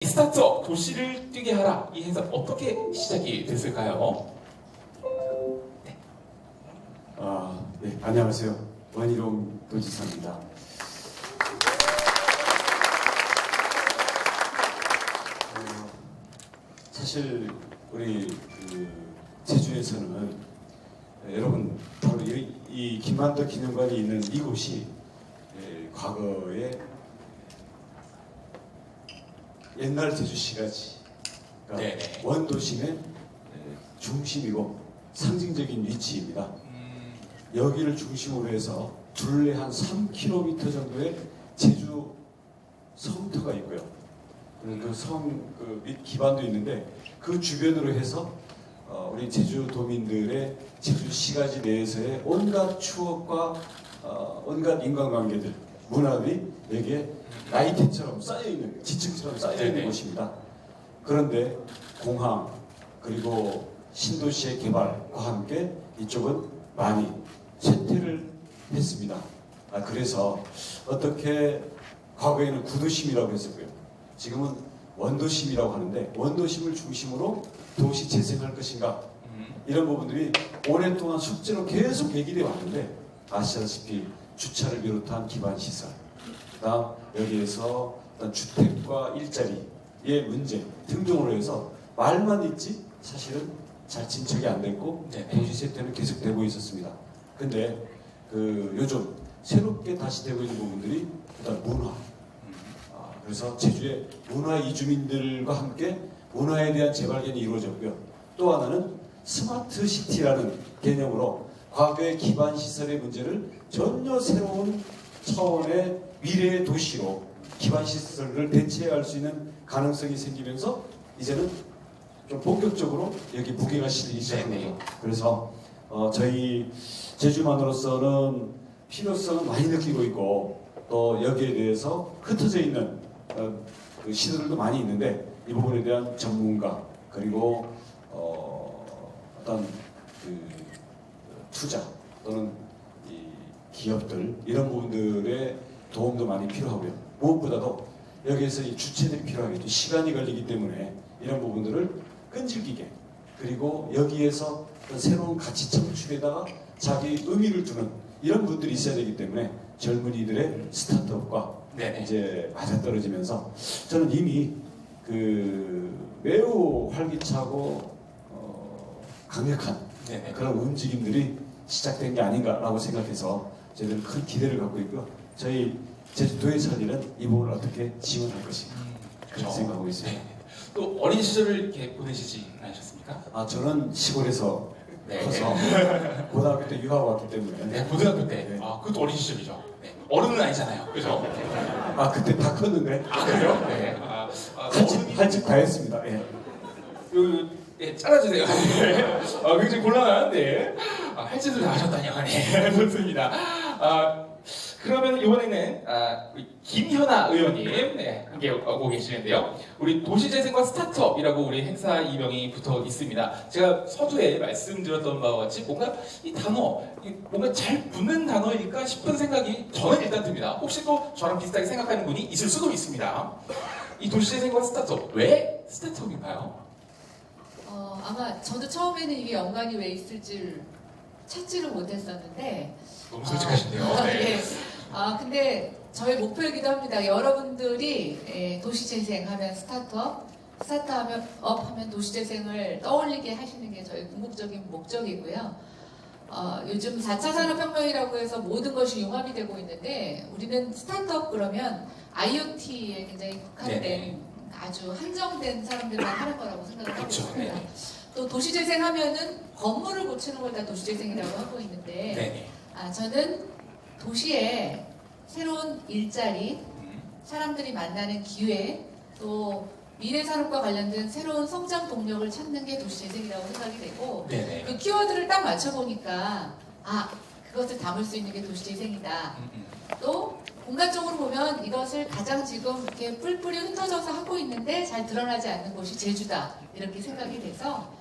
스타트업 도시를 뛰게 하라, 이 행사 어떻게 시작이 됐을까요? 네, 안녕하세요. 원희룡 도지사입니다. 사실 우리 제주에서는 여러분 바로 이 김만덕 기념관이 있는 이곳이 과거에 옛날 제주시가지, 그러니까 원도심의 중심이고 상징적인 위치입니다. 여기를 중심으로 해서 둘레 한 3km 정도의 제주 성터가 있고요. 그 성 밑 기반도 있는데 그 주변으로 해서 우리 제주도민들의 제주시가지 내에서의 온갖 추억과 온갖 인간관계들, 문화들이 여기에 나이테처럼 쌓여있는, 지층처럼 쌓여있는 곳입니다. 그런데 공항 그리고 신도시의 개발과 함께 이쪽은 많이 쇠퇴를 했습니다. 그래서 어떻게 과거에는 구도심이라고 했었고요. 지금은 원도심이라고 하는데 원도심을 중심으로 도시 재생할 것인가, 이런 부분들이 오랫동안 숙제로 계속 얘기되어 왔는데 아시다시피 주차를 비롯한 기반시설, 그다음 여기에서 어떤 주택과 일자리의 문제 등등으로 해서 말만 있지 사실은 잘 진척이 안 됐고 도시 쇠퇴는 계속되고 있었습니다. 근데 요즘 새롭게 다시 되고 있는 부분들이 일단 문화. 그래서 제주의 문화 이주민들과 함께 문화에 대한 재발견이 이루어졌고요. 또 하나는 스마트 시티라는 개념으로 과거의 기반 시설의 문제를 전혀 새로운 차원의 미래의 도시로 기반 시설을 대체할 수 있는 가능성이 생기면서 이제는 좀 본격적으로 여기 무게가 실리기 시작합니다. 그래서 저희 제주만으로서는 필요성을 많이 느끼고 있고 또 여기에 대해서 흩어져 있는 그 시설들도 많이 있는데 이 부분에 대한 전문가 그리고 어떤 투자 또는 이 기업들 이런 부분들의 도움도 많이 필요하고요. 무엇보다도 여기에서 이 주체들이 필요하겠죠. 시간이 걸리기 때문에 이런 부분들을 끈질기게, 그리고 여기에서 새로운 가치 창출에다가 자기 의미를 두는 이런 분들이 있어야 되기 때문에 젊은이들의 스타트업과 이제 맞아떨어지면서 저는 이미 매우 활기차고 강력한 그런 움직임들이 시작된 게 아닌가라고 생각해서 저희들은 큰 기대를 갖고 있고요. 저희 제주도의 선의는 이 부분을 어떻게 지원할 것인가 그렇게 생각하고 있습니다. 또 어린 시절을 이렇게 보내시지 않으셨습니까? 저는 시골에서 커서 고등학교 때 유학 왔기 때문에. 고등학교 때. 그것도 어린 시절이죠. 어른은 아니잖아요. 그죠? 그때 다 컸는데. 그래요? 네. 할짓 다 했습니다. 잘라주세요. 굉장히 곤란한데. 할짓을 다 하셨다니요. 네, 좋습니다. 그러면 이번에는 우리 김현아 의원님 함께 오고 계시는데요. 우리 도시재생과 스타트업이라고 우리 행사 이명이 붙어 있습니다. 제가 서두에 말씀드렸던 바와 같이 뭔가 이 단어, 뭔가 잘 붙는 단어일까 싶은 생각이 저는 일단 듭니다. 혹시 또 저랑 비슷하게 생각하는 분이 있을 수도 있습니다. 이 도시재생과 스타트업, 왜 스타트업인가요? 아마 저도 처음에는 이게 연관이 왜 있을지 찾지를 못했었는데 너무 솔직하신데요. 네. 근데 저희 목표이기도 합니다. 여러분들이 도시재생하면 스타트업 하면 도시재생을 떠올리게 하시는 게 저희 궁극적인 목적이고요. 요즘 4차 산업혁명이라고 해서 모든 것이 융합이 되고 있는데 우리는 스타트업 그러면 IoT에 굉장히 국한된 아주 한정된 사람들만 하는 거라고 생각을 하고 있습니다. 또 도시재생하면은 건물을 고치는 걸 다 도시재생이라고 하고 있는데 저는 도시에 새로운 일자리, 사람들이 만나는 기회, 또 미래 산업과 관련된 새로운 성장 동력을 찾는 게 도시재생이라고 생각이 되고 그 키워드를 딱 맞춰보니까 그것을 담을 수 있는 게 도시재생이다. 또 공간적으로 보면 이것을 가장 지금 이렇게 뿔뿔이 흩어져서 하고 있는데 잘 드러나지 않는 곳이 제주다. 이렇게 생각이 돼서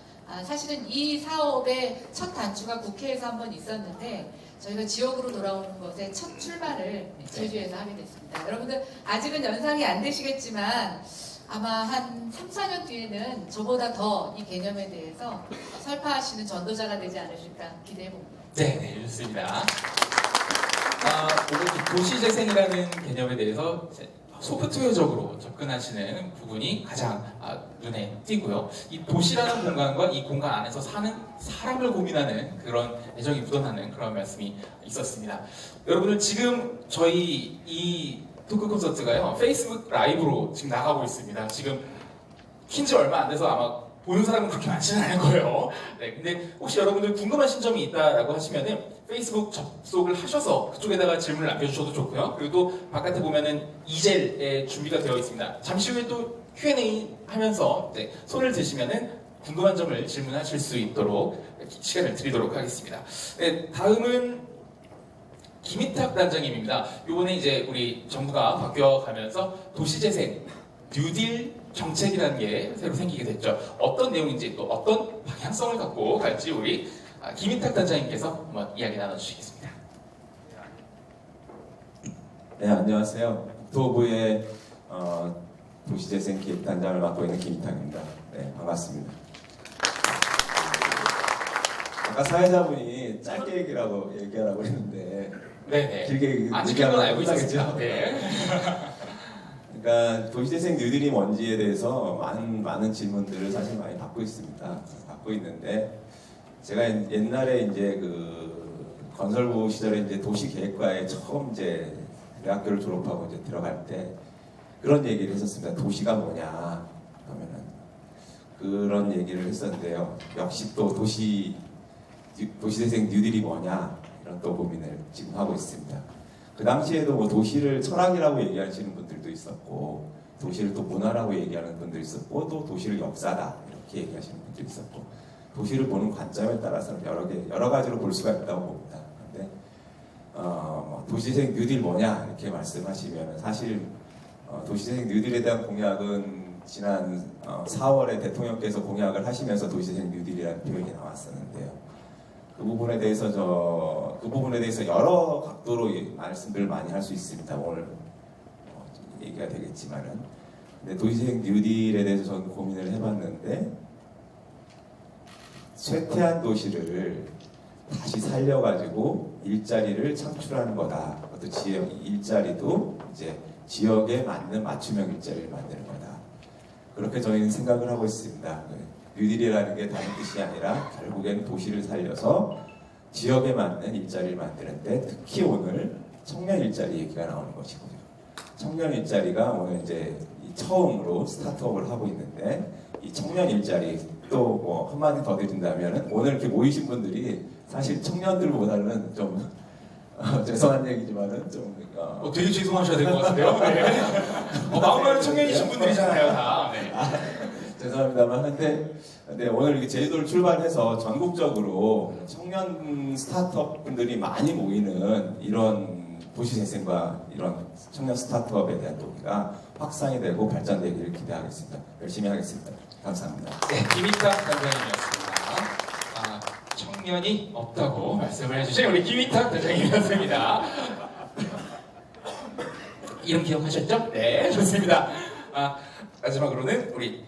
사실은 이 사업의 첫 단추가 국회에서 한번 있었는데 저희가 지역으로 돌아오는 것의 첫 출발을 제주에서 하게 됐습니다. 여러분들 아직은 연상이 안 되시겠지만 아마 한 3, 4년 뒤에는 저보다 더 이 개념에 대해서 설파하시는 전도자가 되지 않으실까 기대해 봅니다. 네, 좋습니다. 오늘 이 도시재생이라는 개념에 대해서 이제 소프트웨어적으로 접근하시는 부분이 가장 눈에 띄고요. 이 도시라는 공간과 이 공간 안에서 사는 사람을 고민하는 그런 애정이 묻어나는 그런 말씀이 있었습니다. 여러분들 지금 저희 이 토크 콘서트가요 페이스북 라이브로 지금 나가고 있습니다. 지금 킨지 얼마 안 돼서 아마 보는 사람은 그렇게 많지는 않을 거예요. 네, 근데 혹시 여러분들 궁금하신 점이 있다라고 하시면은 페이스북 접속을 하셔서 그쪽에다가 질문을 남겨주셔도 좋고요. 그리고 또 바깥에 보면은 이젤에 준비가 되어 있습니다. 잠시 후에 또 Q&A 하면서 네, 손을 드시면은 궁금한 점을 질문하실 수 있도록 시간을 드리도록 하겠습니다. 네, 다음은 김희탁 단장님입니다. 이번에 이제 우리 정부가 바뀌어가면서 도시재생 뉴딜 정책이라는 게 새로 생기게 됐죠. 어떤 내용인지 또 어떤 방향성을 갖고 갈지 우리 김희탁 단장님께서 한번 이야기 나눠주시겠습니다. 네, 안녕하세요. 국토부의 도시재생 기획단장을 맡고 있는 김희탁입니다. 네, 반갑습니다. 아까 사회자분이 짧게 얘기하라고 했는데 네네. 길게 아직은 알고 있었죠. 못하겠죠? 네. 그러니까 도시재생 뉴딜이 뭔지에 대해서 많은 질문들을 사실 많이 받고 있습니다. 받고 있는데 제가 옛날에 이제 그 건설부 시절에 이제 도시계획과에 처음 이제 대학교를 졸업하고 이제 들어갈 때 그런 얘기를 했었습니다. 도시가 뭐냐 하면은 그런 얘기를 했었는데요. 역시 또 도시재생 뉴딜이 뭐냐 이런 또 고민을 지금 하고 있습니다. 그 당시에도 뭐 도시를 철학이라고 얘기하시는 분들도 있었고 도시를 또 문화라고 얘기하는 분들도 있었고 또 도시를 역사다 이렇게 얘기하시는 분들도 있었고 도시를 보는 관점에 따라서는 여러 가지로 볼 수가 있다고 봅니다. 근데 도시재생 뉴딜 뭐냐 이렇게 말씀하시면 사실 도시재생 뉴딜에 대한 공약은 지난 4월에 대통령께서 공약을 하시면서 도시재생 뉴딜이라는 표현이 나왔었는데요. 그 부분에 대해서 여러 각도로 말씀들을 많이 할 수 있습니다. 오늘 얘기가 되겠지만은. 근데 도시재생 뉴딜에 대해서 저는 고민을 해봤는데 쇠퇴한 도시를 다시 살려가지고 일자리를 창출하는 거다. 또 지역 일자리도 이제 지역에 맞는 맞춤형 일자리를 만드는 거다. 그렇게 저희는 생각을 하고 있습니다. 뉴딜이라는 게 다른 뜻이 아니라 결국엔 도시를 살려서 지역에 맞는 일자리를 만드는데 특히 오늘 청년 일자리 얘기가 나오는 것이고요. 청년 일자리가 오늘 이제 처음으로 스타트업을 하고 있는데 이 청년 일자리 또 뭐 한마디 더 드린다면 오늘 이렇게 모이신 분들이 사실 청년들보다는 좀 죄송한 얘기지만은 좀 되게 죄송하셔야 될 것 같은데요. 네. 마음 많은 청년이신 분들이잖아요, 다. 네. 죄송합니다만 근데 오늘 이렇게 제주도를 출발해서 전국적으로 청년 스타트업 분들이 많이 모이는 이런 도시재생과 이런 청년 스타트업에 대한 동기가 확산이 되고 발전되기를 기대하겠습니다. 열심히 하겠습니다. 감사합니다. 네, 김희탁 단장님이었습니다. 청년이 없다고 말씀을 해주신 우리 김희탁 단장님이었습니다. 이름 기억하셨죠? 네, 좋습니다. 마지막으로는 우리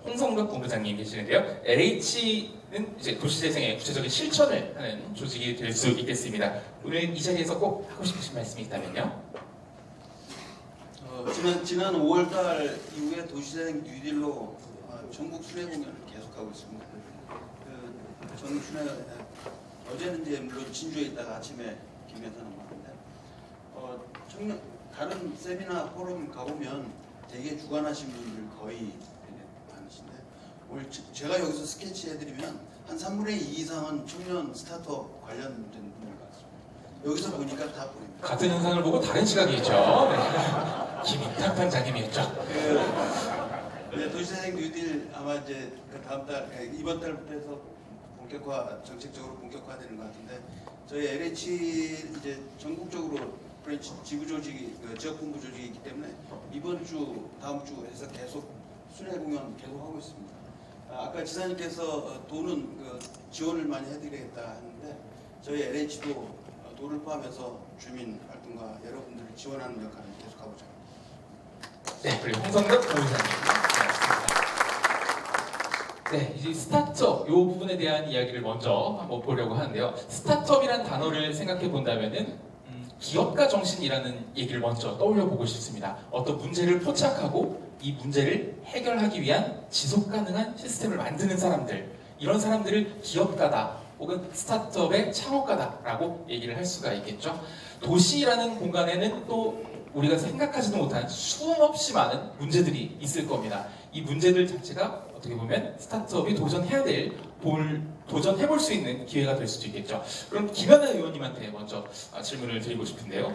홍성덕 본부장님 계시는데요. LH는 이제 도시재생의 구체적인 실천을 하는 조직이 될 수 있겠습니다. 오늘 이 자리에서 꼭 하고 싶으신 말씀이 있다면요? 지난 5월달 이후에 도시재생 뉴딜로 전국 순회 공연을 계속하고 있습니다. 전국 순회 어제는 이제 물론 진주에 있다가 아침에 김해에서 나왔는데 다른 세미나 포럼 가보면 되게 주관하신 분들 거의 많으신데 오늘 제가 여기서 스케치 해드리면 한 3분의 2 이상은 청년 스타트업 관련된 분들 같습니다. 여기서 보니까 다 보입니다. 같은 영상을 보고 다른 시각이었죠. 네. 김희탁 단장님이었죠. 도시재생 뉴딜 아마 이제 그 다음 달 이번 달부터 해서 정책적으로 본격화되는 것 같은데 저희 LH 이제 전국적으로 브랜치 지부 조직이 지역 본부 조직이 있기 때문에 이번 주 다음 주 해서 계속 순회 공연 계속 하고 있습니다. 아까 지사님께서 돈은 지원을 많이 해드리겠다 하는데 저희 LH도 돈을 포함해서 주민 활동가 여러분들을 지원하는 역할을 계속 하고자 합니다. 네, 그리고 홍성덕 본부장님. 네, 이제 스타트업 이 부분에 대한 이야기를 먼저 한번 보려고 하는데요. 스타트업이란 단어를 생각해 본다면은 기업가 정신이라는 얘기를 먼저 떠올려 보고 싶습니다. 어떤 문제를 포착하고 이 문제를 해결하기 위한 지속 가능한 시스템을 만드는 사람들, 이런 사람들을 기업가다 혹은 스타트업의 창업가다라고 얘기를 할 수가 있겠죠. 도시라는 공간에는 또 우리가 생각하지도 못한 수없이 많은 문제들이 있을 겁니다. 이 문제들 자체가 어떻게 보면 스타트업이 도전해볼 수 있는 기회가 될 수도 있겠죠. 그럼 김연아 의원님한테 먼저 질문을 드리고 싶은데요.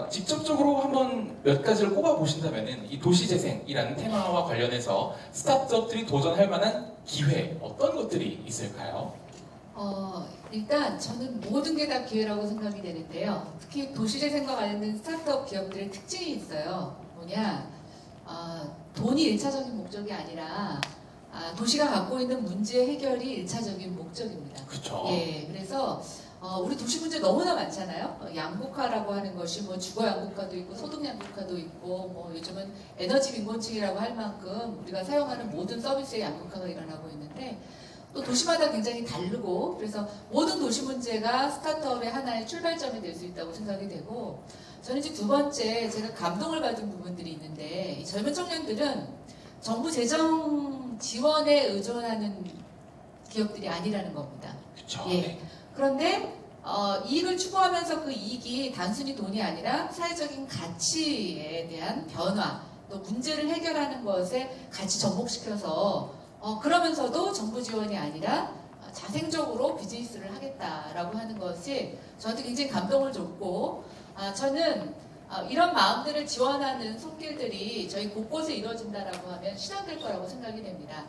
직접적으로 한번 몇 가지를 꼽아 보신다면은 이 도시재생이라는 테마와 관련해서 스타트업들이 도전할 만한 기회 어떤 것들이 있을까요? 일단 저는 모든 게 다 기회라고 생각이 되는데요. 특히 도시재생과 관련된 스타트업 기업들의 특징이 있어요. 뭐냐, 돈이 1차적인 목적이 아니라 도시가 갖고 있는 문제 해결이 1차적인 목적입니다. 그렇죠. 예, 그래서 우리 도시 문제 너무나 많잖아요. 양극화라고 하는 것이 뭐 주거 양극화도 있고 소득 양극화도 있고 뭐 요즘은 에너지 빈곤층이라고 할 만큼 우리가 사용하는 모든 서비스의 양극화가 일어나고 있는데 또 도시마다 굉장히 다르고 그래서 모든 도시 문제가 스타트업의 하나의 출발점이 될 수 있다고 생각이 되고 저는 이제 두 번째 제가 감동을 받은 부분들이 있는데 이 젊은 청년들은 정부 재정 지원에 의존하는 기업들이 아니라는 겁니다. 그렇죠. 예. 그런데 이익을 추구하면서 그 이익이 단순히 돈이 아니라 사회적인 가치에 대한 변화 또 문제를 해결하는 것에 같이 접목시켜서 그러면서도 정부 지원이 아니라 자생적으로 비즈니스를 하겠다라고 하는 것이 저한테 굉장히 감동을 줬고 저는 이런 마음들을 지원하는 손길들이 저희 곳곳에 이루어진다라고 하면 실현될 거라고 생각이 됩니다.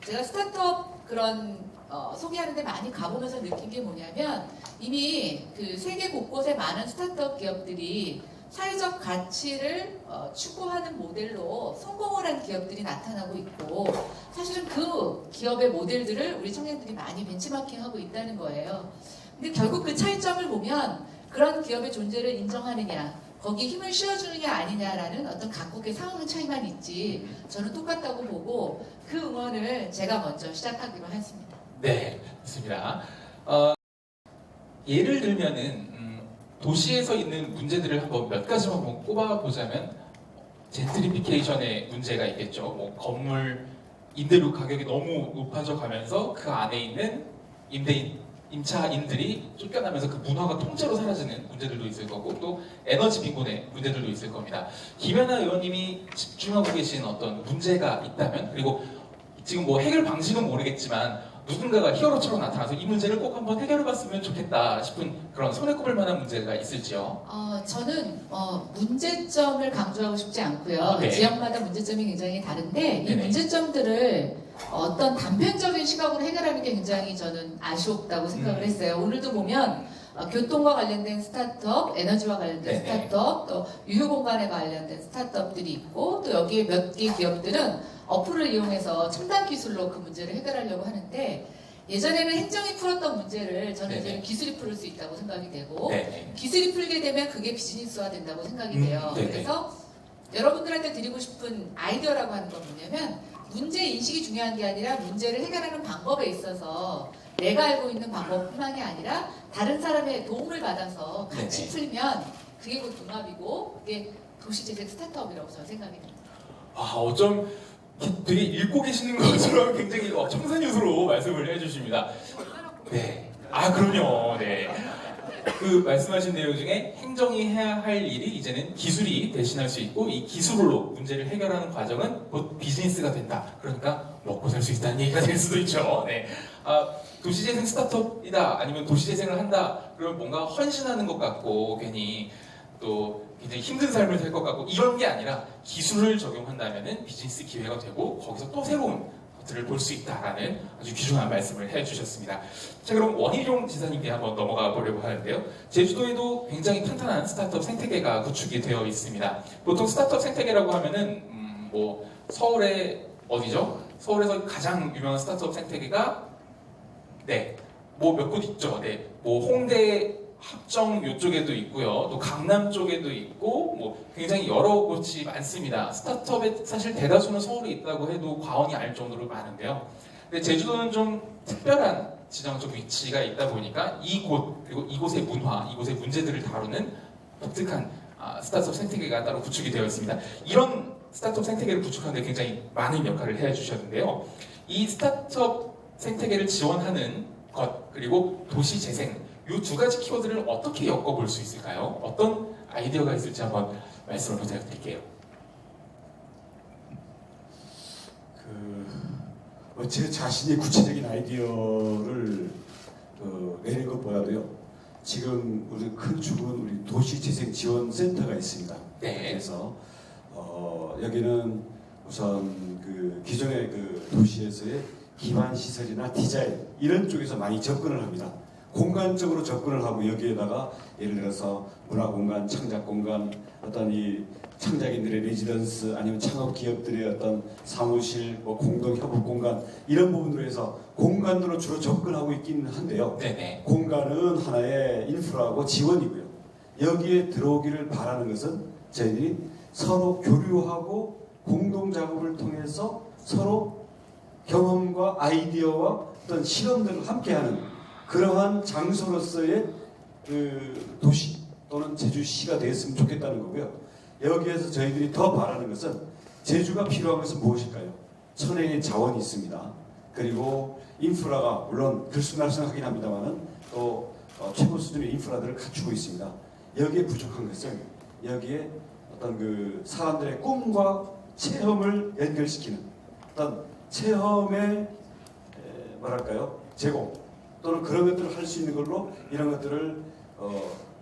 제가 스타트업 그런 소개하는데 많이 가보면서 느낀 게 뭐냐면 이미 그 세계 곳곳에 많은 스타트업 기업들이 사회적 가치를 추구하는 모델로 성공을 한 기업들이 나타나고 있고 사실은 그 기업의 모델들을 우리 청년들이 많이 벤치마킹하고 있다는 거예요. 근데 결국 그 차이점을 보면 그런 기업의 존재를 인정하느냐 거기에 힘을 실어주느냐 아니냐라는 어떤 각국의 상황 차이만 있지 저는 똑같다고 보고 그 응원을 제가 먼저 시작하기로 했습니다. 네, 좋습니다. 예를 들면은 도시에서 있는 문제들을 한번 몇 가지만 한번 꼽아보자면 젠트리피케이션의 문제가 있겠죠. 뭐 건물 임대료 가격이 너무 높아져 가면서 그 안에 있는 임차인들이 쫓겨나면서 그 문화가 통째로 사라지는 문제들도 있을 거고 또 에너지 빈곤의 문제들도 있을 겁니다. 김연아 의원님이 집중하고 계신 어떤 문제가 있다면 그리고 지금 뭐 해결 방식은 모르겠지만 누군가가 히어로처럼 나타나서 이 문제를 꼭 한번 해결해봤으면 좋겠다 싶은 그런 손에 꼽을 만한 문제가 있을지요? 저는 문제점을 강조하고 싶지 않고요. 네. 지역마다 문제점이 굉장히 다른데 이 네네. 문제점들을 어떤 단편적인 시각으로 해결하는 게 굉장히 저는 아쉬웠다고 생각을 했어요. 오늘도 보면 교통과 관련된 스타트업, 에너지와 관련된 네네. 스타트업, 또 유휴공간에 관련된 스타트업들이 있고 또 여기에 몇 개 기업들은 어플을 이용해서 첨단 기술로 그 문제를 해결하려고 하는데 예전에는 행정이 풀었던 문제를 저는 네네. 이제는 기술이 풀을 수 있다고 생각이 되고 네. 기술이 풀게 되면 그게 비즈니스화 된다고 생각이 돼요. 네네. 그래서 여러분들한테 드리고 싶은 아이디어라고 하는 건 뭐냐면 문제 인식이 중요한 게 아니라 문제를 해결하는 방법에 있어서 내가 알고 있는 방법뿐만이 아니라 다른 사람의 도움을 받아서 같이 네네. 풀면 그게 곧 융합이고 그게 도시재생 스타트업이라고 저는 생각이 됩니다. 어쩜 들이 읽고 계시는 것처럼 굉장히 청산유수로 말씀을 해주십니다. 네. 그럼요. 네. 그 말씀하신 내용 중에 행정이 해야 할 일이 이제는 기술이 대신할 수 있고 이 기술로 문제를 해결하는 과정은 곧 비즈니스가 된다. 그러니까 먹고 살 수 있다는 얘기가 될 수도 있죠. 네. 도시재생 스타트업이다 아니면 도시재생을 한다 그러면 뭔가 헌신하는 것 같고 괜히 또 굉장히 힘든 삶을 살 것 같고 이런 게 아니라 기술을 적용한다면 비즈니스 기회가 되고 거기서 또 새로운 것들을 볼 수 있다라는 아주 귀중한 말씀을 해주셨습니다. 자 그럼 원희룡 지사님께 한번 넘어가 보려고 하는데요. 제주도에도 굉장히 탄탄한 스타트업 생태계가 구축이 되어 있습니다. 보통 스타트업 생태계라고 하면은 뭐 서울에 어디죠? 서울에서 가장 유명한 스타트업 생태계가 뭐 몇 곳 있죠. 뭐 홍대 합정 이쪽에도 있고요. 또 강남 쪽에도 있고 뭐 굉장히 여러 곳이 많습니다. 스타트업의 사실 대다수는 서울에 있다고 해도 과언이 아닐 정도로 많은데요. 근데 제주도는 좀 특별한 지정적 위치가 있다 보니까 이곳 그리고 이곳의 문화, 이곳의 문제들을 다루는 독특한 스타트업 생태계가 따로 구축이 되어 있습니다. 이런 스타트업 생태계를 구축하는데 굉장히 많은 역할을 해주셨는데요. 이 스타트업 생태계를 지원하는 것 그리고 도시 재생 이 두 가지 키워드를 어떻게 엮어볼 수 있을까요? 어떤 아이디어가 있을지 한번 말씀을 부탁드릴게요. 제 자신이 구체적인 아이디어를 내는 것보다도요. 지금 우리 큰 축은 우리 도시재생지원센터가 있습니다. 네. 그래서 여기는 우선 그 기존의 그 도시에서의 기반 시설이나 디자인 이런 쪽에서 많이 접근을 합니다. 공간적으로 접근을 하고 여기에다가 예를 들어서 문화 공간, 창작 공간, 어떤 이 창작인들의 레지던스 아니면 창업 기업들의 어떤 사무실, 뭐 공동 협업 공간 이런 부분으로 해서 공간으로 주로 접근하고 있긴 한데요. 네네. 공간은 하나의 인프라하고 지원이고요. 여기에 들어오기를 바라는 것은 저희들이 서로 교류하고 공동 작업을 통해서 서로 경험과 아이디어와 어떤 실험들을 함께하는 그러한 장소로서의 그 도시 또는 제주시가 됐으면 좋겠다는 거고요. 여기에서 저희들이 더 바라는 것은 제주가 필요한 것은 무엇일까요? 천혜의 자원이 있습니다. 그리고 인프라가 물론 들쑥날쑥하긴 합니다만은 또 최고 수준의 인프라들을 갖추고 있습니다. 여기에 부족한 것은 여기에 어떤 그 사람들의 꿈과 체험을 연결시키는 어떤 체험의 뭐랄까요 제공 또는 그런 것들을 할 수 있는 걸로 이런 것들을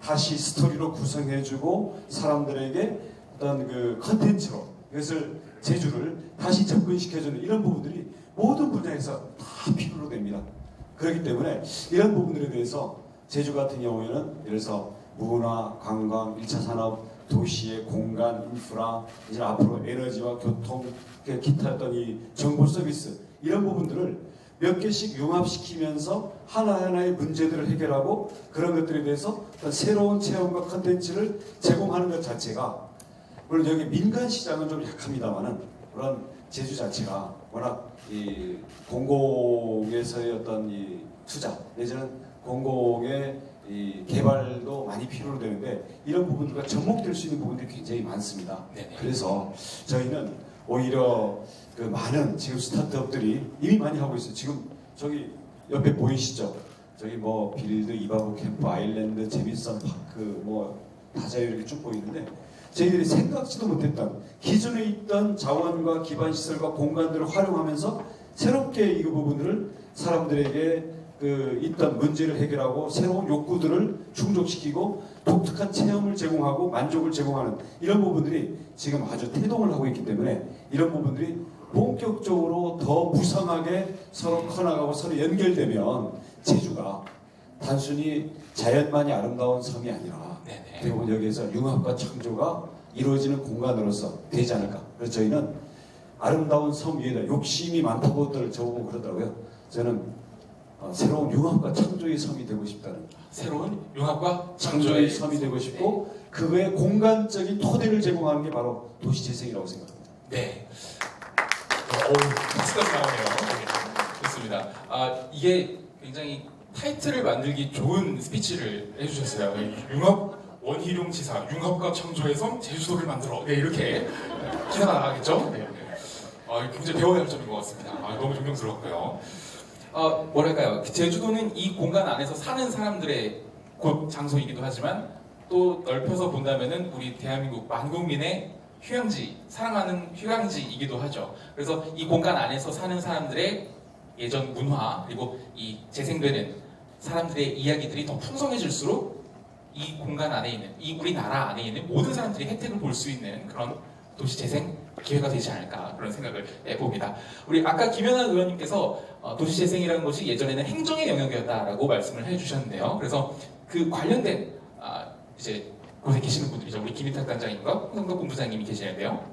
다시 스토리로 구성해주고 사람들에게 어떤 그 컨텐츠로 이것을 제주를 다시 접근시켜주는 이런 부분들이 모든 분야에서 다 필요로 됩니다. 그렇기 때문에 이런 부분들에 대해서 제주 같은 경우에는 예를 들어서 문화, 관광, 1차 산업, 도시의 공간, 인프라, 이제 앞으로 에너지와 교통, 기타 어떤 이 정보 서비스 이런 부분들을 몇 개씩 융합시키면서 하나하나의 문제들을 해결하고 그런 것들에 대해서 어떤 새로운 체험과 컨텐츠를 제공하는 것 자체가 물론 여기 민간 시장은 좀 약합니다만은 그런 제주 자체가 워낙 이 공공에서의 어떤 이 투자 내지는 공공의 이 개발도 많이 필요로 되는데 이런 부분들과 접목될 수 있는 부분들이 굉장히 많습니다. 네네. 그래서 저희는 오히려 그 많은 지금 스타트업들이 이미 많이 하고 있어요. 지금 저기 옆에 보이시죠? 저기 뭐 빌드, 이바보 캠프, 아일랜드, 제비선 파크, 뭐 다자유 이렇게 쭉 보이는데 저희들이 생각지도 못했던 기존에 있던 자원과 기반 시설과 공간들을 활용하면서 새롭게 이 부분들을 사람들에게 그 있던 문제를 해결하고 새로운 욕구들을 충족시키고 독특한 체험을 제공하고 만족을 제공하는 이런 부분들이 지금 아주 태동을 하고 있기 때문에 이런 부분들이 본격적으로 더 무성하게 서로 커나가고 서로 연결되면 제주가 단순히 자연만이 아름다운 섬이 아니라 네네. 대부분 여기에서 융합과 창조가 이루어지는 공간으로서 되지 않을까. 그래서 저희는 아름다운 섬 위에다 욕심이 많다고들 저보고 그러더라고요. 저는 새로운 융합과 창조의 섬이 되고 싶다는 새로운 융합과 창조의 창조의 섬이 되고 싶고 그거의 공간적인 토대를 제공하는 게 바로 도시재생이라고 생각합니다. 네. 박수까지 나오네요. 네. 좋습니다. 이게 굉장히 타이틀을 만들기 좋은 스피치를 해주셨어요. 융합 원희룡지사 융합과 창조의 섬 제주도를 만들어. 네, 이렇게 기사가 나가겠죠? 네. 굉장히 배워야 할 점인 것 같습니다. 너무 존경스럽고요. 뭐랄까요? 제주도는 이 공간 안에서 사는 사람들의 곳 장소이기도 하지만 또 넓혀서 본다면은 우리 대한민국 만국민의 휴양지, 사랑하는 휴양지이기도 하죠. 그래서 이 공간 안에서 사는 사람들의 예전 문화 그리고 이 재생되는 사람들의 이야기들이 더 풍성해질수록 이 공간 안에 있는 이 우리나라 안에 있는 모든 사람들이 혜택을 볼 수 있는 그런 도시 재생 기회가 되지 않을까 그런 생각을 해봅니다. 우리 아까 김연아 의원님께서 도시 재생이라는 것이 예전에는 행정의 영역이었다라고 말씀을 해주셨는데요. 그래서 그 관련된 이제 곳에 계시는 분들이죠. 우리 김인탁 단장님과 홍성덕 본부장님이 계시는데요.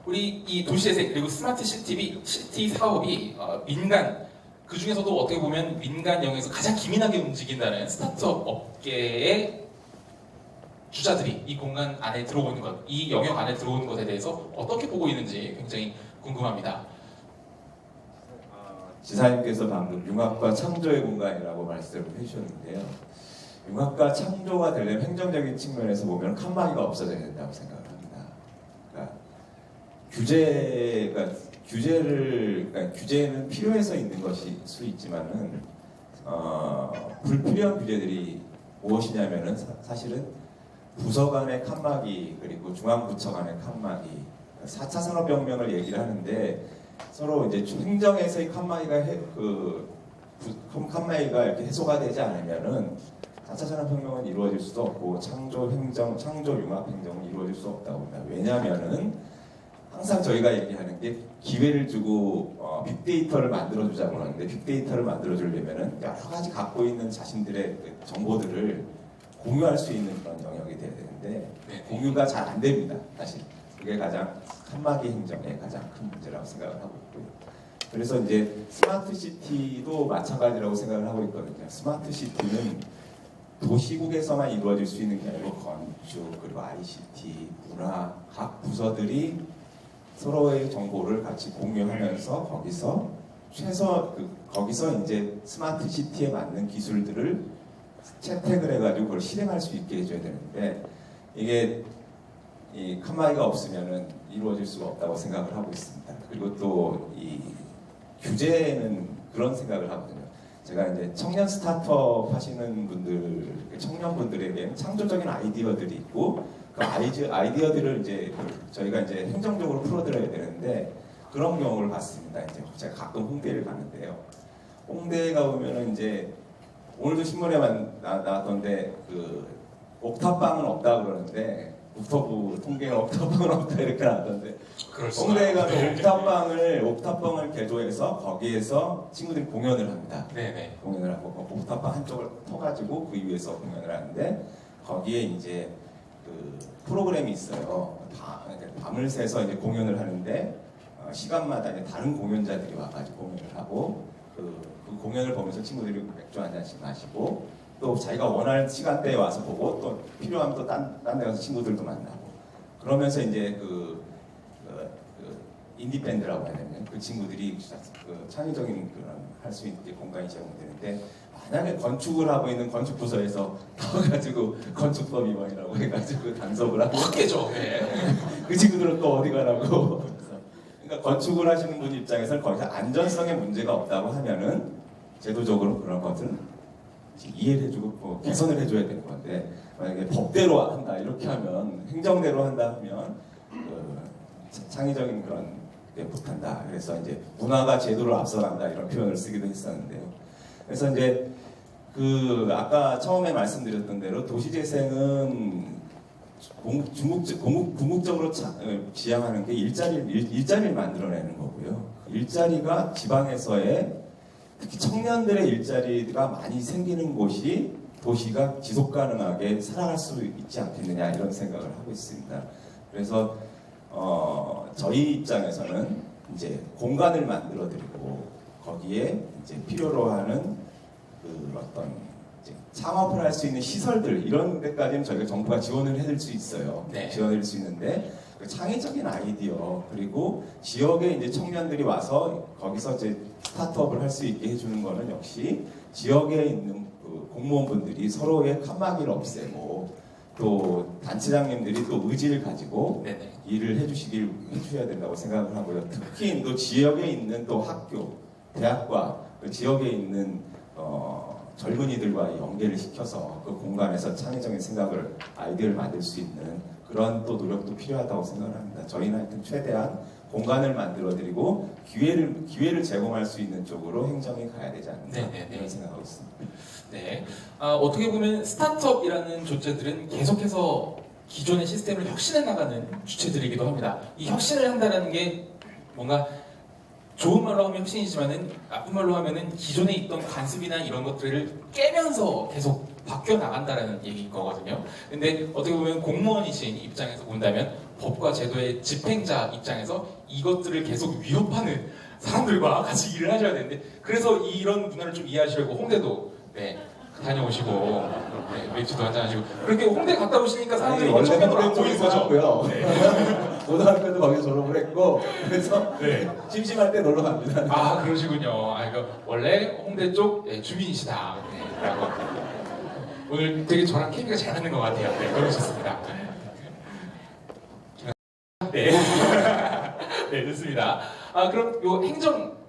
우리 이 도시재생 그리고 스마트 시티 사업이 민간 그 중에서도 어떻게 보면 민간 영역에서 가장 기민하게 움직인다는 스타트업 업계의 주자들이 이 공간 안에 들어오는 것, 이 영역 안에 들어오는 것에 대해서 어떻게 보고 있는지 굉장히 궁금합니다. 지사님께서 방금 융합과 창조의 공간이라고 말씀을 해주셨는데요. 융합과 창조가 되려면 행정적인 측면에서 보면 칸막이가 없어져야 된다고 생각을 합니다. 그러니까 규제는 필요해서 있는 것일 수 있지만은 불필요한 규제들이 무엇이냐면은 사실은 부서 간의 칸막이 그리고 중앙부처 간의 칸막이 4차 산업혁명을 얘기를 하는데 서로 이제 행정에서의 칸막이가 칸막이가 이렇게 해소가 되지 않으면은 4차 산업혁명은 이루어질 수도 없고 창조 융합 행정은 이루어질 수 없다고 봅니다. 왜냐하면은 항상 저희가 얘기하는 게 기회를 주고 빅데이터를 만들어주자고 하는데 빅데이터를 만들어주려면은 여러 가지 갖고 있는 자신들의 그 정보들을 공유할 수 있는 그런 영역이 돼야 되는데 공유가 잘 안 됩니다. 사실 그게 가장 칸막이 행정의 가장 큰 문제라고 생각을 하고 있고요. 그래서 이제 스마트 시티도 마찬가지라고 생각을 하고 있거든요. 스마트 시티는 도시국에서만 이루어질 수 있는 게 아니고 건축 그리고 ICT, 문화 각 부서들이 서로의 정보를 같이 공유하면서 거기서 이제 스마트 시티에 맞는 기술들을 채택을 해가지고 그걸 실행할 수 있게 해줘야 되는데 이게 이 칸막이가 없으면은 이루어질 수가 없다고 생각을 하고 있습니다. 그리고 또 이 규제는 그런 생각을 하거든요. 제가 이제 청년 스타트업 하시는 분들, 청년분들에게 창조적인 아이디어들이 있고 그 아이디어들을 이제 저희가 이제 행정적으로 풀어드려야 되는데 그런 경우를 봤습니다. 이제 제가 가끔 홍대를 가는데요. 홍대에 가보면은 이제 오늘도 신문에 나왔던데 그 옥탑방은 없다 그러는데 국토부 통계는 옥탑방은 없다 이렇게 나왔던데 홍대에 가면 옥탑방을 개조해서 거기에서 친구들이 공연을 합니다. 네네. 공연을 하고 옥탑방 한쪽을 터가지고 그 위에서 공연을 하는데 거기에 이제 그 프로그램이 있어요. 밤을 새서 이제 공연을 하는데 시간마다 이제 다른 공연자들이 와가지고 공연을 하고 그 공연을 보면서 친구들이 맥주 한 잔씩 마시고 또 자기가 원하는 시간대에 와서 보고 또 필요하면 또 딴 데 가서 친구들도 만나고 그러면서 이제 그 인디 밴드라고 해야 되나요? 그 친구들이 그 창의적인 그런 할 수 있게 공간이 제공되는데 만약에 건축을 하고 있는 건축 부서에서 나와가지고 건축법 위반이라고 해가지고 단속을 하고 확 깨져. 네. 그 친구들은 또 어디 가라고. 그러니까 건축을 하시는 분 입장에서는 거기서 안전성에 문제가 없다고 하면은 제도적으로 그런 것은 이해를 해주고 뭐 개선을 해줘야 되는 건데 만약에 법대로 한다 이렇게 하면 행정대로 한다 하면 창의적인 그런 게 못한다. 그래서 이제 문화가 제도를 앞서간다 이런 표현을 쓰기도 했었는데요. 그래서 이제 그 아까 처음에 말씀드렸던 대로 도시재생은 궁극적으로 지향하는 게 일자리를 만들어내는 거고요. 일자리가 지방에서의 특히 청년들의 일자리가 많이 생기는 곳이 도시가 지속 가능하게 살아갈 수 있지 않겠느냐 이런 생각을 하고 있습니다. 그래서 저희 입장에서는 이제 공간을 만들어드리고 거기에 이제 필요로 하는 그 어떤 이제 창업을 할 수 있는 시설들 이런 데까지는 저희가 정부가 지원을 해줄 수 있어요. 네. 지원해줄 수 있는데 그 창의적인 아이디어 그리고 지역에 이제 청년들이 와서 거기서 이제 스타트업을 할 수 있게 해주는 거는 역시 지역에 있는 그 공무원분들이 서로의 칸막이를 없애고 또 단체장님들이 또 의지를 가지고 네네. 일을 해주셔야 된다고 생각을 하고요. 특히 또 지역에 있는 또 학교, 대학과 그 지역에 있는 젊은이들과 연계를 시켜서 그 공간에서 창의적인 생각을 아이디어를 만들 수 있는 그런 또 노력도 필요하다고 생각을 합니다. 저희는 하여튼 최대한 공간을 만들어드리고 기회를 제공할 수 있는 쪽으로 행정이 가야 되지 않나 네네네. 이런 생각하고 있습니다. 네. 어떻게 보면 스타트업이라는 존재들은 계속해서 기존의 시스템을 혁신해 나가는 주체들이기도 합니다. 이 혁신을 한다는 게 뭔가 좋은 말로 하면 혁신이지만은 나쁜 말로 하면은 기존에 있던 관습이나 이런 것들을 깨면서 계속 바뀌어 나간다라는 얘기인 거거든요. 근데 어떻게 보면 공무원이신 입장에서 본다면 법과 제도의 집행자 입장에서 이것들을 계속 위협하는 사람들과 같이 일을 하셔야 되는데 그래서 이런 문화를 좀 이해하시려고 홍대도 다녀오시고 맥주도 한잔 하시고 그렇게 홍대 갔다 오시니까 사람들이 원래 청년으로 안 홍대 보이는 쪽에 거죠. 살았고요. 고등학교도 거기서 졸업을 했고 그래서 네. 심심할 때 놀러 갑니다. 아 그러시군요. 아 이거 원래 홍대 쪽 주민이시다. 네, 라고. 오늘 되게 저랑 케미가 잘 맞는 것 같아요. 네, 그러셨습니다. 네. 네, 좋습니다. 아, 그럼 요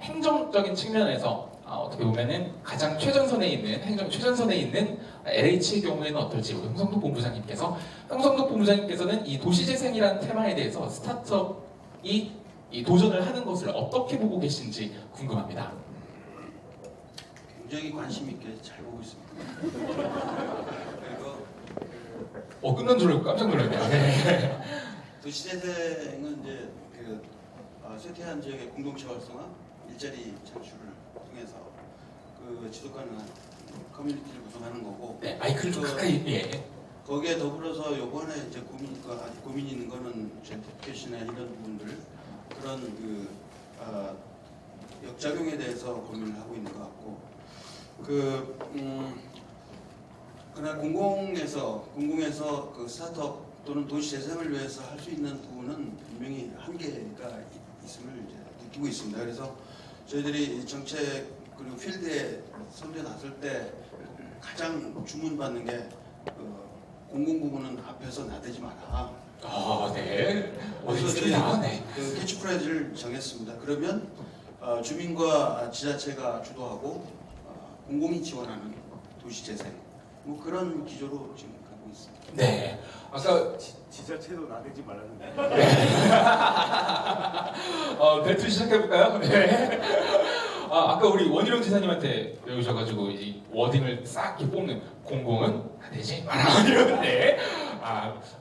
행정적인 측면에서 어떻게 보면은 가장 최전선에 있는 최전선에 있는 LH의 경우에는 어떨지 우리 홍성덕 본부장님께서는 이 도시재생이라는 테마에 대해서 스타트업이 이 도전을 하는 것을 어떻게 보고 계신지 궁금합니다. 굉장히 관심 있게 잘 보고 있습니다. 그리고 끝난 줄 알고 깜짝 놀랐네요. 네. 도시재생은 이제 쇠퇴한 지역의 공동체 활성화, 일자리 창출을 통해서 그 지속 가능한 커뮤니티를 구성하는 거고. 네, 마이크를 좀 가까이. 예. 거기에 더불어서 요번에 이제 고민이 있는 거는 젠트리피케이션이나 이런 부분들 그런 역작용에 대해서 고민을 하고 있는 것 같고 그러나 공공에서 그 스타트업 또는 도시 재생을 위해서 할 수 있는 부분은 분명히 한계가 있음을 이제 느끼고 있습니다. 그래서 저희들이 정책 그리고 필드에 선두에 나설 때 가장 주문받는 게 공공 부문은 앞에서 나대지 마라. 아, 네. 그래서 좋습니다. 저희가 네. 그 캐치프레이즈를 정했습니다. 그러면 주민과 지자체가 주도하고 공공이 지원하는 도시 재생 뭐 그런 기조로 지금 가고 있습니다. 네. 아까 지자체도 나대지 말라는데. 배틀 시작해볼까요? 네. 아까 우리 원희룡 지사님한테 배우셔가지고 이 워딩을 싹 이렇게 뽑는 공공은 되지 마라 이러는데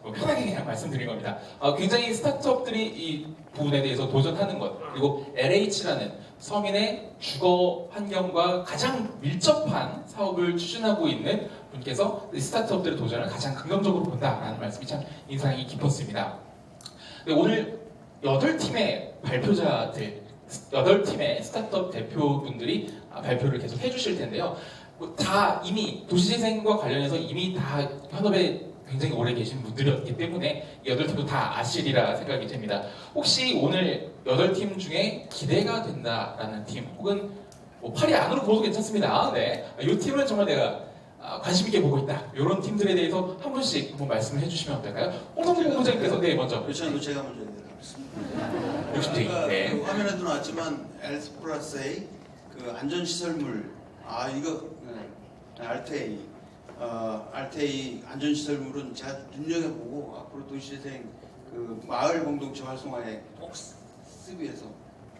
뭐 편하게 그냥 말씀드린 겁니다. 굉장히 스타트업들이 이 부분에 대해서 도전하는 것 그리고 LH라는 서민의 주거 환경과 가장 밀접한 사업을 추진하고 있는 분께서 이 스타트업들의 도전을 가장 긍정적으로 본다라는 말씀이 참 인상이 깊었습니다. 오늘 8팀의 발표자들 8팀의 스타트업 대표분들이 발표를 계속 해주실 텐데요. 다 이미 도시재생과 관련해서 이미 다 현업에 굉장히 오래 계신 분들이었기 때문에 이 8팀도 다 아시리라 생각이 됩니다. 혹시 오늘 8팀 중에 기대가 된다라는 팀 혹은 뭐 팔이 안으로 보도 괜찮습니다. 네, 이 팀은 정말 내가 관심 있게 보고 있다. 이런 팀들에 대해서 한 분씩 한번 말씀을 해주시면 어떨까요? 홍성준 본부장님께서 네 먼저. 그렇지 않아도 제가 먼저 얘기하겠습니다. 욕심쟁이. 네. 그 화면에도 나왔지만 L 플러스 A 그 안전시설물 이거 RTA RTA 안전시설물은 제가 눈여겨보고 앞으로 도시재생 그 마을 공동체 활성화에 꼭 쓰기 위해서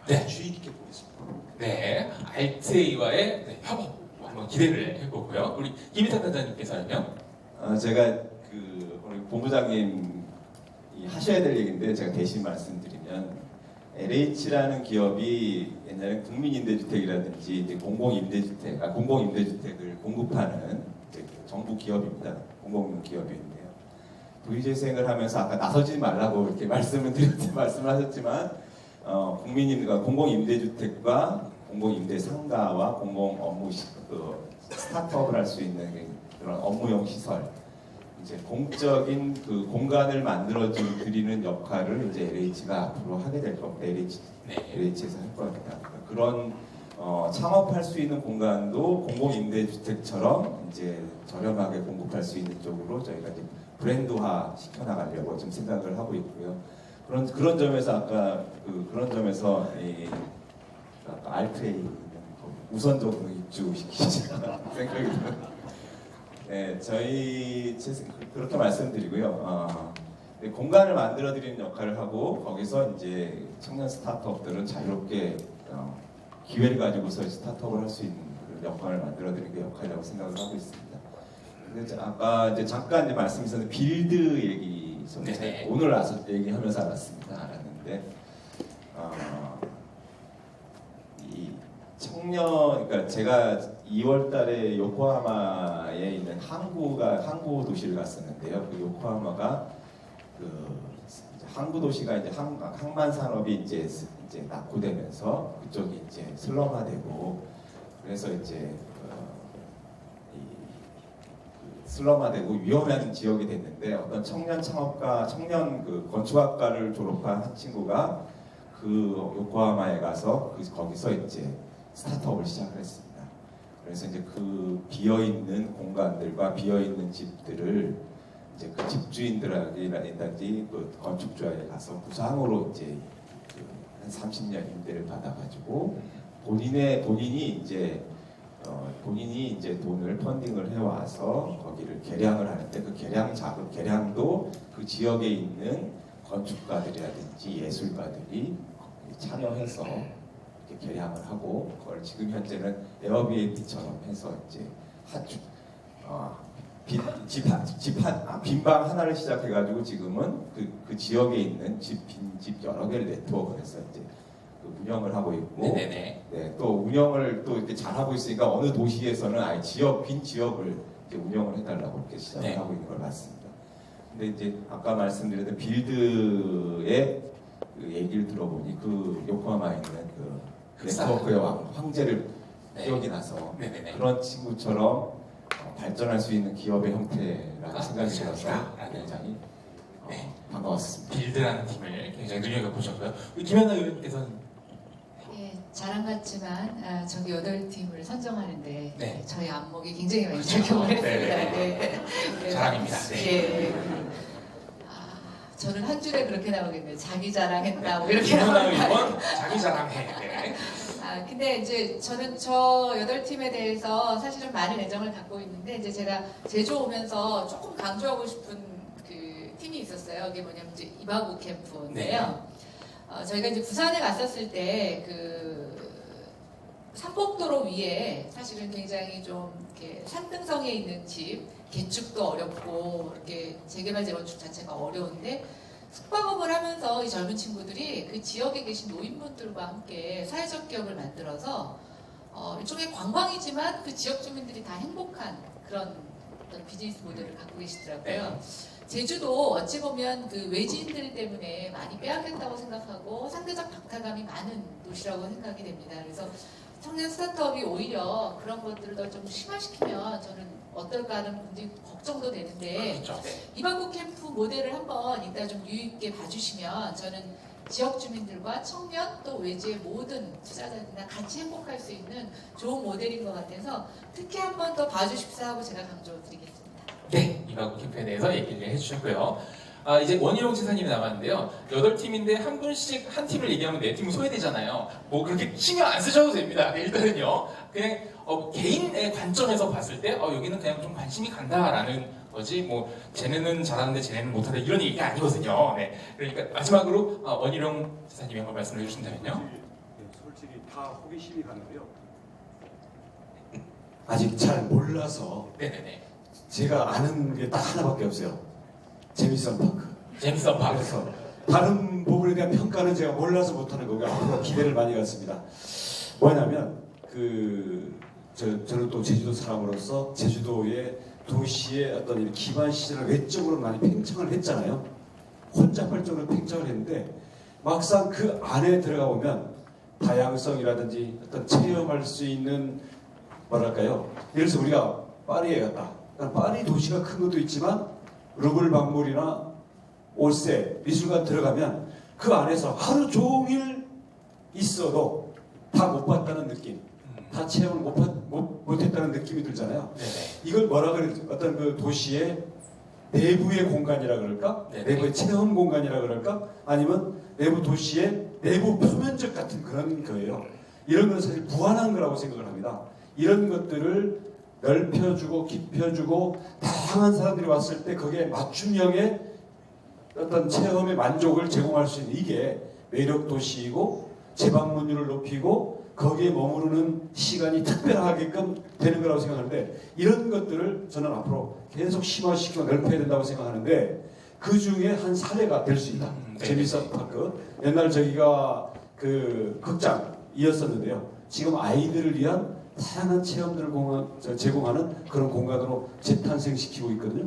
네. 주의 깊게 보겠습니다. 네, RTA와의 협업 한번 기대를 해보고요. 우리 김희탁 단장님께서는요. 제가 우리 본부장님 하셔야 될 얘기인데 제가 대신 말씀드리면 LH라는 기업이 옛날에 국민임대주택이라든지 이제 공공임대주택을 공급하는 정부 기업입니다. 공공 기업인데요. 도시재생을 하면서 아까 나서지 말라고 이렇게 말씀을 하셨지만 공공임대주택과 공공임대상가와 스타트업을 할 수 있는 그런 업무용 시설, 이제 공적인 그 공간을 만들어 드리는 역할을 이제 LH가 앞으로 하게 될 겁니다. LH에서 할 겁니다. 그런 창업할 수 있는 공간도 공공임대주택처럼 이제 저렴하게 공급할 수 있는 쪽으로 저희가 이제 브랜드화 시켜나가려고 좀 생각을 하고 있고요. 그런 점에서 아까 그런 점에서 아까 RTA 우선적으로 입주시키자 생각이 들어요. 네, 저희 그렇게 말씀드리고요. 공간을 만들어드리는 역할을 하고 거기서 이제 청년 스타트업들은 자유롭게 기회를 가지고서 스타트업을 할 수 있는 그런 역할을 만들어드리는 게 역할이라고 생각을 하고 있습니다. 근데 아까 이제 잠깐 이제 말씀하셨는데 빌드 얘기 좀 오늘 얘기하면서 알았는데 이 청년 그러니까 제가 2월달에 요코하마에 있는 항구 도시를 갔었는데요. 그 요코하마가 항구 도시가 이제 항만 산업이 이제 낙후되면서 그쪽이 이제 슬럼화되고 그래서 이제 슬럼화되고 위험한 지역이 됐는데 어떤 청년 창업가, 청년 그 건축학과를 졸업한 한 친구가 그 요코하마에 가서 거기서 이제 스타트업을 시작을 했습니다. 그래서 이제 그 비어 있는 공간들과 비어 있는 집들을 이제 그 집주인들이라든지 그 건축주에 가서 무상으로 이제 한 30년 임대를 받아가지고 본인이 이제 돈을 펀딩을 해와서 거기를 개량을 하는데 그 개량도 그 지역에 있는 건축가들이라든지 예술가들이 참여해서 이렇게 개량을 하고 그걸 지금 현재는 에어비앤비처럼 해서 이제 빈방 하나를 시작해가지고 지금은 그 지역에 있는 빈집 여러 개를 네트워크를 해서 이제 그 운영을 하고 있고, 네네네. 네, 또 운영을 또 이렇게 잘 하고 있으니까 어느 도시에서는 아예 빈 지역을 이제 운영을 해달라고 이렇게 시작을 네. 하고 있는 걸 봤습니다. 근데 이제 아까 말씀드렸던 빌드의 그 얘기를 들어보니 그 요코하마에 있는 그 흑사. 네트워크의 황제를 네. 기억이 나서 네네네. 그런 친구처럼 발전할 수 있는 기업의 형태라는 생각이 들어서 라는 굉장히 네. 반가웠습니다. 빌드라는 팀을 굉장히 눈여겨보셨고요. 우리 김연아 의원님께서는 예, 자랑 같지만 저기 8팀을 선정하는데 네. 저희 안목이 굉장히 많이 그렇죠. 작용을 했습니다. 네. 네. 자랑입니다. 네. 예. 저는 한 줄에 그렇게 나오겠네요. 자기 자랑했다 뭐 이렇게 김연아 나오니까. 의원 자기 자랑해. 네. 근데 이제 저는 저 8팀에 대해서 사실은 많은 애정을 갖고 있는데 이제 제가 제주 오면서 조금 강조하고 싶은 그 팀이 있었어요. 이게 뭐냐면 이제 이바구 캠프인데요. 저희가 이제 부산에 갔었을 때 그 삼복도로 위에 사실은 굉장히 좀 이렇게 산등성에 있는 집, 개축도 어렵고 이렇게 재개발 재건축 자체가 어려운데 숙박업을 하면서 이 젊은 친구들이 그 지역에 계신 노인분들과 함께 사회적 기업을 만들어서 일종의 관광이지만 그 지역 주민들이 다 행복한 그런 어떤 비즈니스 모델을 갖고 계시더라고요. 제주도 어찌 보면 그 외지인들 때문에 많이 빼앗겼다고 생각하고 상대적 박탈감이 많은 도시라고 생각이 됩니다. 그래서 청년 스타트업이 오히려 그런 것들을 좀 심화시키면 저는 어떨까 하는 굉장히 걱정도 되는데 그렇죠. 네. 이방국 캠프 모델을 한번 이따 좀 유의있게 봐주시면 저는 지역 주민들과 청년 또 외지의 모든 투자자들이나 같이 행복할 수 있는 좋은 모델인 것 같아서 특히 한 번 더 봐주십사 하고 제가 강조드리겠습니다. 네, 이바구 캠프에 대해서 얘기를 해주셨고요. 이제 원희룡 지사님이 남았는데요. 8팀인데 한 분씩 한 팀을 얘기하면 4팀은 소외되잖아요. 뭐 그렇게 신경 안 쓰셔도 됩니다. 네, 일단은요. 그냥 개인의 관점에서 봤을 때 여기는 그냥 좀 관심이 간다라는 거지 뭐 쟤네는 잘하는데 쟤네는 못한다 이런 얘기가 아니거든요. 네, 그러니까 마지막으로 원희룡 지사님이 한번 말씀을 해주신다면요. 솔직히 다 호기심이 가는데요. 아직 잘 몰라서 네네네. 제가 아는 게 딱 하나밖에 없어요. 제미슨 파크. 재밌어 봐. 그래서 다른 부분에 대한 평가는 제가 몰라서 못하는 거고 앞으로 기대를 많이 갖습니다. 뭐냐면 저는 또 제주도 사람으로서 제주도의 도시의 어떤 이 기반 시설을 외적으로 많이 팽창을 했잖아요. 혼잡할적으로 팽창을 했는데 막상 그 안에 들어가 보면 다양성이라든지 어떤 체험할 수 있는 뭐랄까요? 예를 들어서 우리가 파리에 갔다. 파리 도시가 큰 것도 있지만 루블 박물이나 올세 미술관 들어가면 그 안에서 하루 종일 있어도 다 못 봤다는 느낌, 다 체험을 못했다는 느낌이 들잖아요. 네네. 이걸 뭐라 그래? 어떤 그 도시의 내부의 공간이라 그럴까? 네네. 내부의 체험 공간이라 그럴까? 아니면 내부 도시의 내부 표면적 같은 그런 거예요. 이런 건 사실 무한한 거라고 생각을 합니다. 이런 것들을 넓혀주고 깊혀주고 다양한 사람들이 왔을 때 거기에 맞춤형의 어떤 체험의 만족을 제공할 수 있는 이게 매력 도시이고 재방문율을 높이고 거기에 머무르는 시간이 특별하게끔 되는 거라고 생각하는데 이런 것들을 저는 앞으로 계속 심화시키고 넓혀야 된다고 생각하는데 그 중에 한 사례가 될 수 있다. 네. 재미있어 파크. 옛날 저기가 그 극장이었었는데요. 지금 아이들을 위한 다양한 체험들을 제공하는 그런 공간으로 재탄생시키고 있거든요.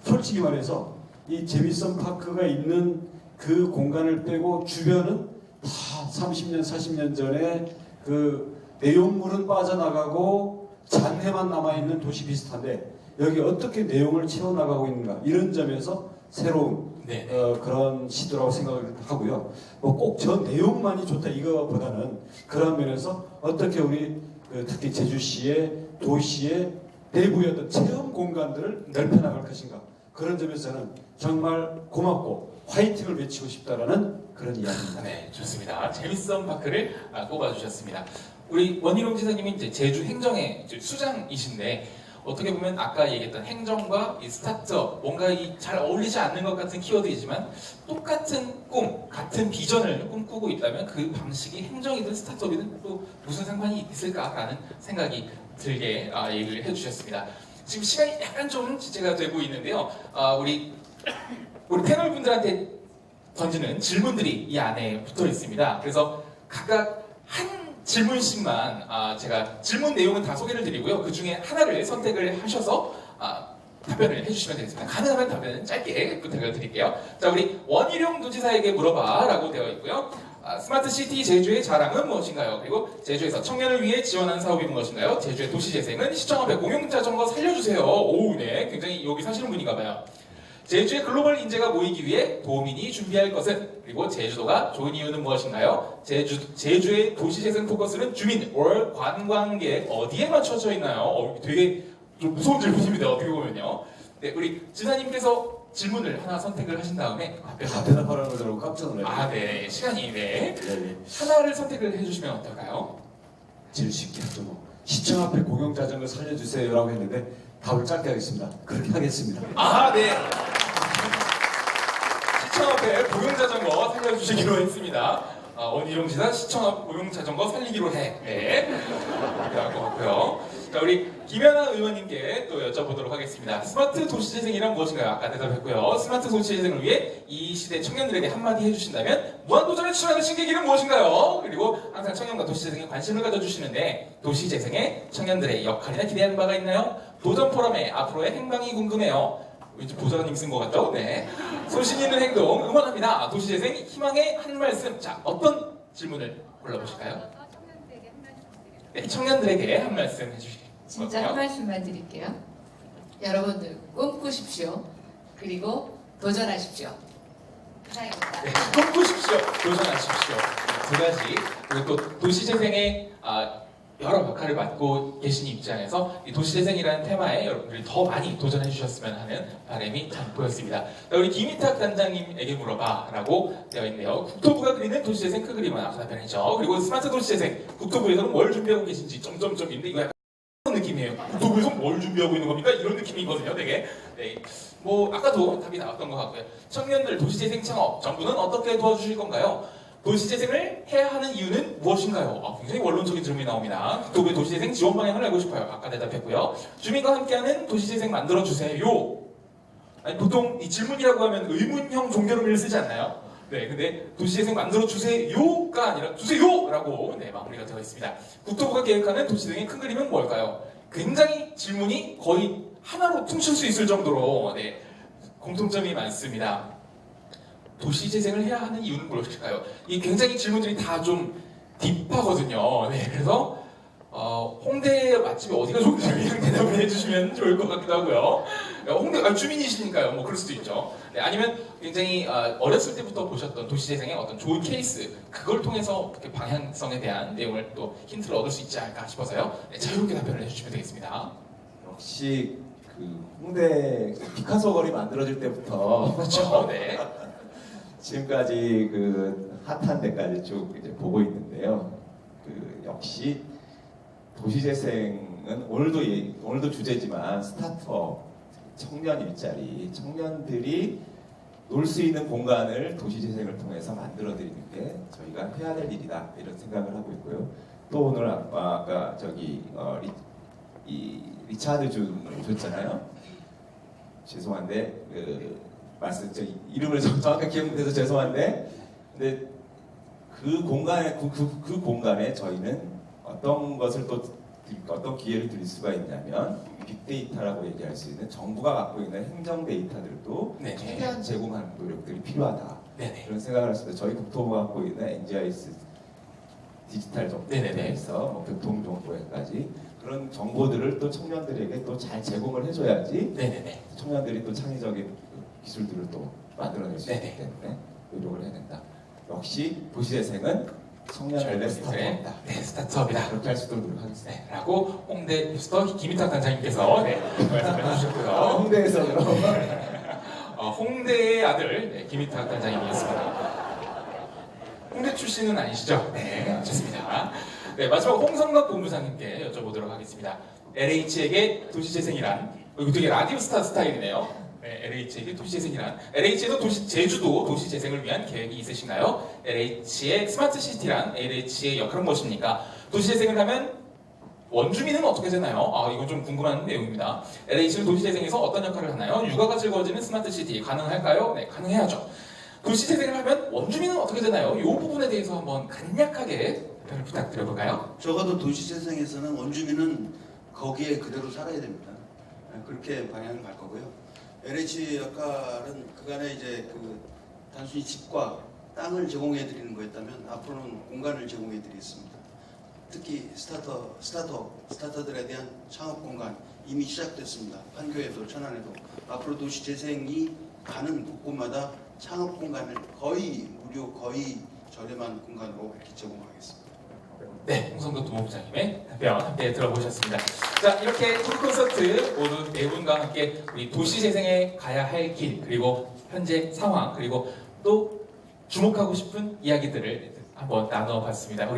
솔직히 말해서 이 제미슨 파크가 있는 그 공간을 빼고 주변은 다 30년, 40년 전에 그 내용물은 빠져나가고 잔해만 남아있는 도시 비슷한데 여기 어떻게 내용을 채워나가고 있는가 이런 점에서 새로운 네. 그런 시도라고 생각을 하고요. 뭐 꼭 저 내용만이 좋다 이거보다는 그런 면에서 어떻게 우리 특히 제주시의 도시의 내부의 어떤 체험 공간들을 넓혀나갈 것인가 그런 점에서 저는 정말 고맙고 화이팅을 외치고 싶다라는 그런 이야기입니다. 네, 좋습니다. 재밌어 파크를 꼽아주셨습니다. 우리 원희룡 지사님이 이제 제주 행정의 이제 수장이신데 어떻게 보면 아까 얘기했던 행정과 이 스타트업 뭔가 잘 어울리지 않는 것 같은 키워드이지만 똑같은 꿈, 같은 비전을 꿈꾸고 있다면 그 방식이 행정이든 스타트업이든 또 무슨 상관이 있을까라는 생각이 들게 얘기를 해주셨습니다. 지금 시간이 약간 좀 지체가 되고 있는데요. 우리 패널 분들한테 던지는 질문들이 이 안에 붙어 있습니다. 그래서 각각 한 질문씩만 제가 질문 내용은 다 소개를 드리고요. 그 중에 하나를 선택을 하셔서 답변을 해주시면 되겠습니다. 가능하면 답변은 짧게 부탁을 드릴게요. 자, 우리 원희룡 도지사에게 물어봐라고 되어 있고요. 스마트시티 제주의 자랑은 무엇인가요? 그리고 제주에서 청년을 위해 지원한 사업이 무엇인가요? 제주의 도시재생은 시청 앞에 공용자전거 살려주세요. 오, 네, 굉장히 여기 사시는 분인가 봐요. 제주의 글로벌 인재가 모이기 위해 도민이 준비할 것은 그리고 제주도가 좋은 이유는 무엇인가요? 제주의 도시재생 포커스는 주민, 월, 관광객 어디에 맞춰져 있나요? 되게 좀 무서운 질문입니다. 어떻게 보면요. 네, 우리 지사님께서 질문을 하나 선택을 하신 다음에 다 대답하라는 줄 알고 깜짝 놀랐어요. 네, 시간이 네. 네. 하나를 선택을 해주시면 어떨까요? 제일 쉽게 하죠. 뭐. 시청 앞에 공용자전거 살려주세요라고 했는데 답을 짧게 하겠습니다. 그렇게 하겠습니다. 네. 시청 앞에 공용자전거 살려주시기로 했습니다. 원희룡 지사 시청 앞 공용자전거 살리기로 해. 네. 그럴 것 같고요. 자, 우리 김연아 의원님께 또 여쭤보도록 하겠습니다. 스마트 도시재생이란 무엇인가요? 아까 대답했고요. 스마트 도시재생을 위해 이 시대 청년들에게 한마디 해주신다면 무한도전에 출연하는 신계기는 무엇인가요? 그리고 항상 청년과 도시재생에 관심을 가져주시는데 도시재생에 청년들의 역할이나 기대하는 바가 있나요? 도전 포럼의 앞으로의 행방이 궁금해요. 왠지 보좌관님 쓴 것 같죠? 네. 소신 있는 행동 응원합니다. 도시재생 희망의 한 말씀. 자, 어떤 질문을 골라보실까요? 네, 청년들에게 한 말씀 해주시겠어요? 진짜 한 말씀만 드릴게요. 여러분들 꿈꾸십시오. 그리고 도전하십시오. 이상입니다. 네, 꿈꾸십시오. 도전하십시오. 두 가지. 그리고 또 도시재생의 여러 역할을 맡고 계신 입장에서 이 도시재생이라는 테마에 여러분들이 더 많이 도전해 주셨으면 하는 바람이 참 보였습니다. 자, 우리 김희탁 단장님에게 물어봐라고 되어 있네요. 국토부가 그리는 도시재생 큰 그림은 아까 답변했죠. 그리고 스마트 도시재생 국토부에서는 뭘 준비하고 계신지 점점점인데 이거 약간 느낌이에요. 국토부에서 뭘 준비하고 있는 겁니까? 이런 느낌이거든요, 되게. 네. 뭐 아까도 답이 나왔던 것 같고요. 청년들 도시재생 창업 정부는 어떻게 도와주실 건가요? 도시재생을 해야 하는 이유는 무엇인가요? 굉장히 원론적인 질문이 나옵니다. 국토부의 도시재생 지원 방향을 알고 싶어요. 아까 대답했고요. 주민과 함께하는 도시재생 만들어주세요. 아니, 보통 이 질문이라고 하면 의문형 종결음을 쓰지 않나요? 네, 근데 도시재생 만들어주세요가 아니라 주세요라고 마무리가 되어 있습니다. 국토부가 계획하는 도시재생의 큰 그림은 뭘까요? 굉장히 질문이 거의 하나로 퉁칠 수 있을 정도로 공통점이 많습니다. 도시재생을 해야 하는 이유는 무엇일까요? 이 굉장히 질문들이 다 좀 딥하거든요. 네, 그래서 홍대 맛집이 어디가 좋은지 그냥 대답을 해주시면 좋을 것 같기도 하고요. 홍대 주민이시니까요. 뭐 그럴 수도 있죠. 네, 아니면 굉장히 어렸을 때부터 보셨던 도시재생의 어떤 좋은 케이스 그걸 통해서 이렇게 방향성에 대한 내용을 또 힌트를 얻을 수 있지 않을까 싶어서요. 네, 자유롭게 답변을 해주시면 되겠습니다. 역시 그 홍대 피카소 거리 만들어질 때부터 그렇죠. 네. 지금까지 그 핫한 데까지 쭉 이제 보고 있는데요. 그 역시 도시재생은 오늘도 주제지만 스타트업, 청년 일자리, 청년들이 놀 수 있는 공간을 도시재생을 통해서 만들어드리는 게 저희가 해야 될 일이다 이런 생각을 하고 있고요. 또 오늘 아까 저기 리차드 준을 오셨잖아요. 죄송한데 저 이름을 정확하게 기억 못해서 죄송한데, 근데 그 공간에 저희는 어떤 것을 또 어떤 기회를 드릴 수가 있냐면 빅데이터라고 얘기할 수 있는 정부가 갖고 있는 행정 데이터들도 네. 최대한 제공하는 노력들이 필요하다. 네네. 그런 생각을 했습니다. 저희 국토부가 갖고 있는 NGIS 디지털 네네네. 정보에서 뭐 교통 정보에까지 그런 정보들을 또 청년들에게 또 잘 제공을 해줘야지 네네네. 청년들이 또 창의적인 그 기술들을 또 만들어낼 수 있기 네네. 때문에 노력을 해야 된다. 역시 도시재생은 청년들의 스타트업이다. 네, 스타트업이다. 그렇게 할 수 있도록 노력하겠습니다. 네, 라고 홍대 뉴스터 김희탁 단장님께서 네, 말씀해 주셨고요. 홍대에서 그럼 홍대의 아들 네, 김희탁 단장님이었습니다. 홍대 출신은 아니시죠? 네, 좋습니다. 네, 마지막 홍성각 본부장님께 여쭤보도록 하겠습니다. LH에게 도시재생이란 이거 되게 라디오스타 스타일이네요. 네, LH에게 도시재생이란 LH에도 제주도 도시재생을 위한 계획이 있으신가요? LH의 스마트시티란 LH의 역할은 무엇입니까? 도시재생을 하면 원주민은 어떻게 되나요? 이건 좀 궁금한 내용입니다. LH는 도시재생에서 어떤 역할을 하나요? 육아가 즐거워지는 스마트시티 가능할까요? 네, 가능해야죠. 도시재생을 하면 원주민은 어떻게 되나요? 이 부분에 대해서 한번 간략하게 답변을 부탁드려볼까요? 적어도 도시재생에서는 원주민은 거기에 그대로 살아야 됩니다. 그렇게 방향을 갈 거고요. LH 역할은 그간에 이제 그 단순히 집과 땅을 제공해 드리는 거였다면 앞으로는 공간을 제공해 드리겠습니다. 특히 스타터들에 대한 창업 공간 이미 시작됐습니다. 판교에도 천안에도 앞으로 도시 재생이 가는 곳곳마다 창업 공간을 거의 무료, 거의 저렴한 공간으로 이렇게 제공하겠습니다. 네, 홍성도 도모부장님의 답변 함께 들어보셨습니다. 자, 이렇게 토크 콘서트 모두 네 분과 함께 우리 도시재생에 가야 할 길, 그리고 현재 상황, 그리고 또 주목하고 싶은 이야기들을 한번 나눠봤습니다.